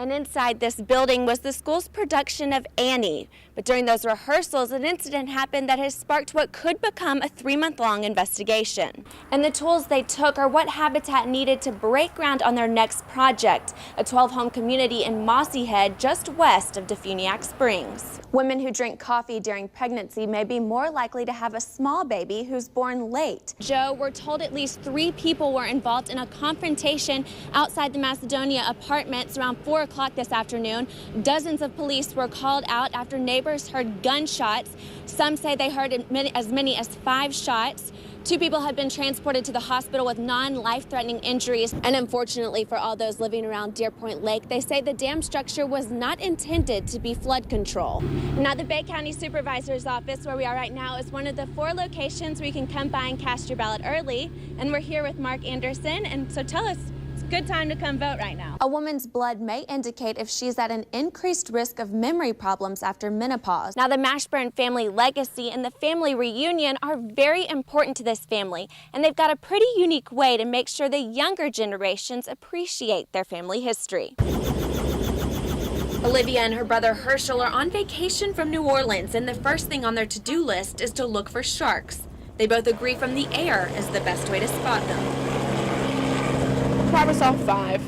And inside this building was the school's production of Annie. But during those rehearsals, an incident happened that has sparked what could become a 3-month-long investigation. And the tools they took are what Habitat needed to break ground on their next project, a 12-home community in Mossy Head, just west of Defuniak Springs. Women who drink coffee during pregnancy may be more likely to have a small baby who's born late. Joe, we're told at least 3 people were involved in a confrontation outside the Macedonia Apartments around 4 o'clock this afternoon. Dozens of police were called out after neighbors heard gunshots. Some say they heard as many as 5 shots. 2 people have been transported to the hospital with non-life-threatening injuries. And unfortunately for all those living around Deer Point Lake, they say the dam structure was not intended to be flood control. Now, the Bay County Supervisor's Office, where we are right now, is one of the 4 locations where you can come by and cast your ballot early. And we're here with Mark Anderson. And so tell us, it's a good time to come vote right now. A woman's blood may indicate if she's at an increased risk of memory problems after menopause. Now, the Mashburn family legacy and the family reunion are very important to this family, and they've got a pretty unique way to make sure the younger generations appreciate their family history. Olivia and her brother Herschel are on vacation from New Orleans, and the first thing on their to-do list is to look for sharks. They both agree from the air is the best way to spot them. Probably saw 5.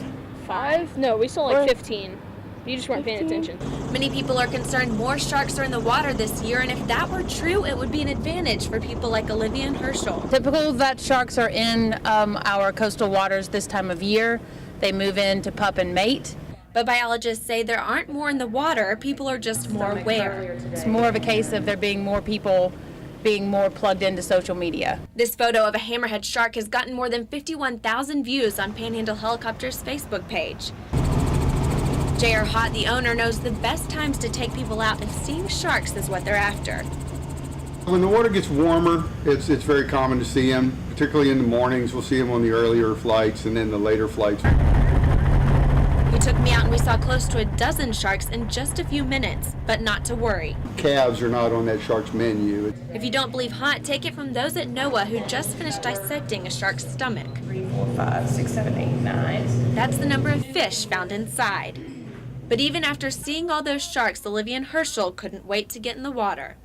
5? No, we saw like 15. You just weren't paying attention. Many people are concerned more sharks are in the water this year, and if that were true, it would be an advantage for people like Olivia and Herschel. Typical that sharks are in our coastal waters this time of year. They move in to pup and mate. But biologists say there aren't more in the water, people are just more aware. It's more of a case of there being more people being more plugged into social media. This photo of a hammerhead shark has gotten more than 51,000 views on Panhandle Helicopter's Facebook page. J.R. Hott, the owner, knows the best times to take people out if seeing sharks is what they're after. When the water gets warmer, it's very common to see them, particularly in the mornings. We'll see them on the earlier flights and then the later flights. He took me out and we saw close to a dozen sharks in just a few minutes, but not to worry. Calves are not on that shark's menu. If you don't believe Hott, take it from those at NOAA who just finished dissecting a shark's stomach. 3, 4, 5, 6, 7, 8, 9. That's the number of fish found inside. But even after seeing all those sharks, Olivia and Herschel couldn't wait to get in the water.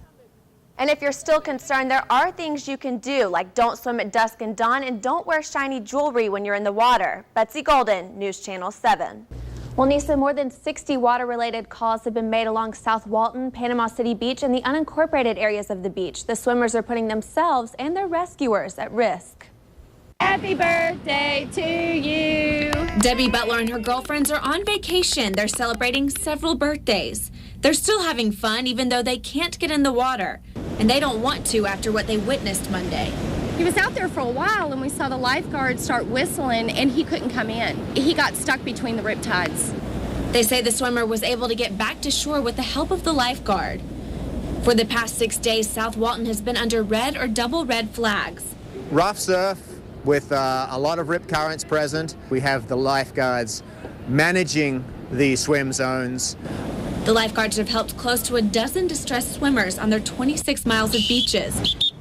And if you're still concerned, there are things you can do, like don't swim at dusk and dawn and don't wear shiny jewelry when you're in the water. Betsy Golden, News Channel 7. Well, Nisa, more than 60 water-related calls have been made along South Walton, Panama City Beach, and the unincorporated areas of the beach. The swimmers are putting themselves and their rescuers at risk. Happy birthday to you. Debbie Butler and her girlfriends are on vacation. They're celebrating several birthdays. They're still having fun even though they can't get in the water. And they don't want to after what they witnessed Monday. He was out there for a while and we saw the lifeguard start whistling and he couldn't come in. He got stuck between the riptides. They say the swimmer was able to get back to shore with the help of the lifeguard. For the past 6 days, South Walton has been under red or double red flags. Rough surf with a lot of rip currents present. We have the lifeguards managing the swim zones. The lifeguards have helped close to a dozen distressed swimmers on their 26 miles of beaches.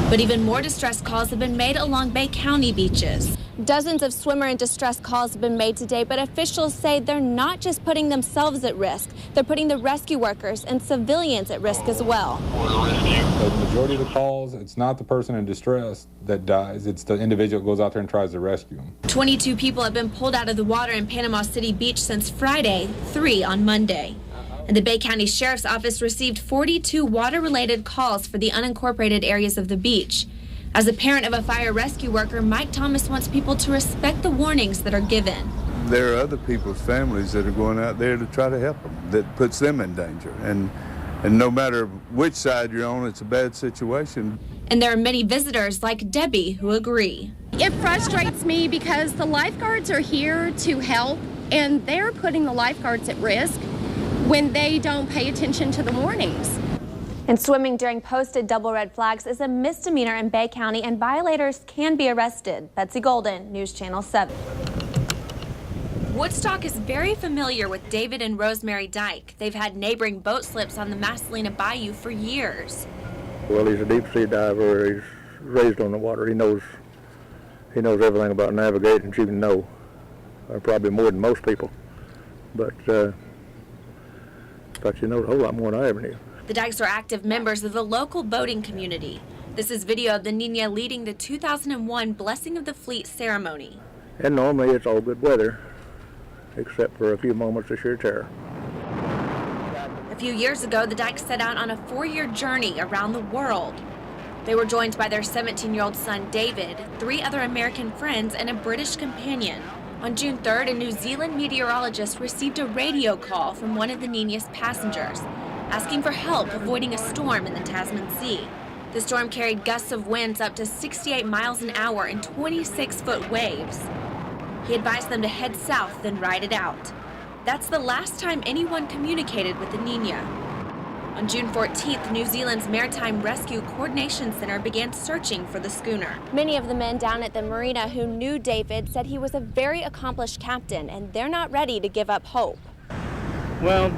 But even more distress calls have been made along Bay County beaches. Dozens of swimmer and distress calls have been made today, but officials say they're not just putting themselves at risk. They're putting the rescue workers and civilians at risk as well. The majority of the calls, it's not the person in distress that dies. It's the individual that goes out there and tries to rescue them. 22 people have been pulled out of the water in Panama City Beach since Friday, 3 on Monday. And the Bay County Sheriff's Office received 42 water-related calls for the unincorporated areas of the beach. As a parent of a fire rescue worker, Mike Thomas wants people to respect the warnings that are given. There are other people's families that are going out there to try to help them. That puts them in danger. And no matter which side you're on, it's a bad situation. And there are many visitors like Debbie who agree. It frustrates me because the lifeguards are here to help and they're putting the lifeguards at risk when they don't pay attention to the warnings. And swimming during posted double red flags is a misdemeanor in Bay County and violators can be arrested. Betsy Golden, News Channel 7. Woodstock is very familiar with David and Rosemary Dyke. They've had neighboring boat slips on the Masalina Bayou for years. Well, he's a deep sea diver. He's raised on the water. He knows everything about navigating, you can know, probably more than most people. but you know a whole lot more than I ever knew. The dikes are active members of the local boating community. This is video of the Nina leading the 2001 Blessing of the Fleet ceremony. And normally it's all good weather, except for a few moments of sheer terror. A few years ago, the dikes set out on a 4-year journey around the world. They were joined by their 17-year-old son, David, 3 other American friends, and a British companion. On June 3rd, a New Zealand meteorologist received a radio call from one of the Nina's passengers, asking for help avoiding a storm in the Tasman Sea. The storm carried gusts of winds up to 68 miles an hour and 26-foot waves. He advised them to head south, then ride it out. That's the last time anyone communicated with the Nina. On June 14th, New Zealand's Maritime Rescue Coordination Center began searching for the schooner. Many of the men down at the marina who knew David said he was a very accomplished captain, and they're not ready to give up hope. Well,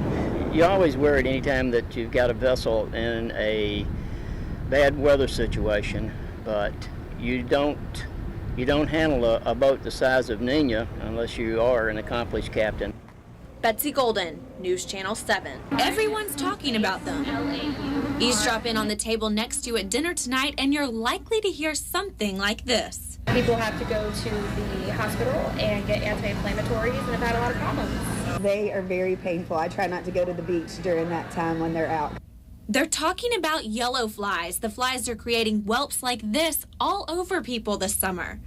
you're always worried anytime that you've got a vessel in a bad weather situation, but you don't handle a boat the size of Nina unless you are an accomplished captain. Betsy Golden, News Channel 7. Everyone's talking about them. Eavesdrop in on the table next to you at dinner tonight, and you're likely to hear something like this. People have to go to the hospital and get anti-inflammatories and have had a lot of problems. They are very painful. I try not to go to the beach during that time when they're out. They're talking about yellow flies. The flies are creating whelps like this all over people this summer.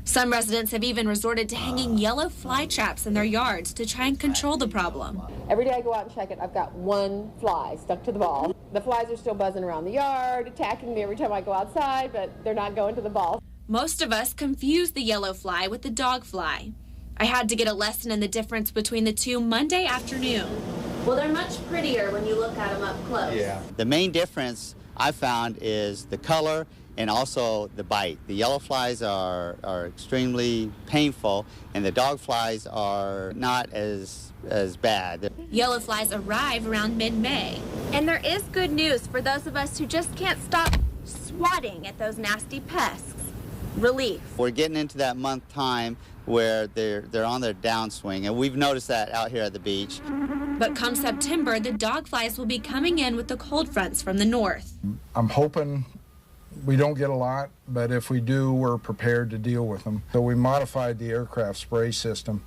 Some residents have even resorted to hanging yellow fly traps in their yards to try and control the problem. Every day I go out and check it, I've got one fly stuck to the ball. The flies are still buzzing around the yard, attacking me every time I go outside, but they're not going to the ball. Most of us confuse the yellow fly with the dog fly. I had to get a lesson in the difference between the two Monday afternoon. Well, they're much prettier when you look at them up close. Yeah. The main difference I found is the color and also the bite. The yellow flies are extremely painful, and the dog flies are not as bad. Yellow flies arrive around mid-May. And there is good news for those of us who just can't stop swatting at those nasty pests. Relief. We're getting into that month time where they're on their downswing, and we've noticed that out here at the beach. But come September, the dog flies will be coming in with the cold fronts from the north. I'm hoping we don't get a lot, but if we do, we're prepared to deal with them. So we modified the aircraft spray system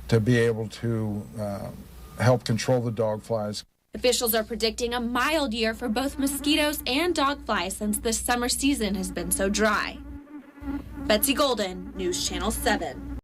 to be able to help control the dog flies. Officials are predicting a mild year for both mosquitoes and dog flies since the summer season has been so dry. Betsy Golden, News Channel 7.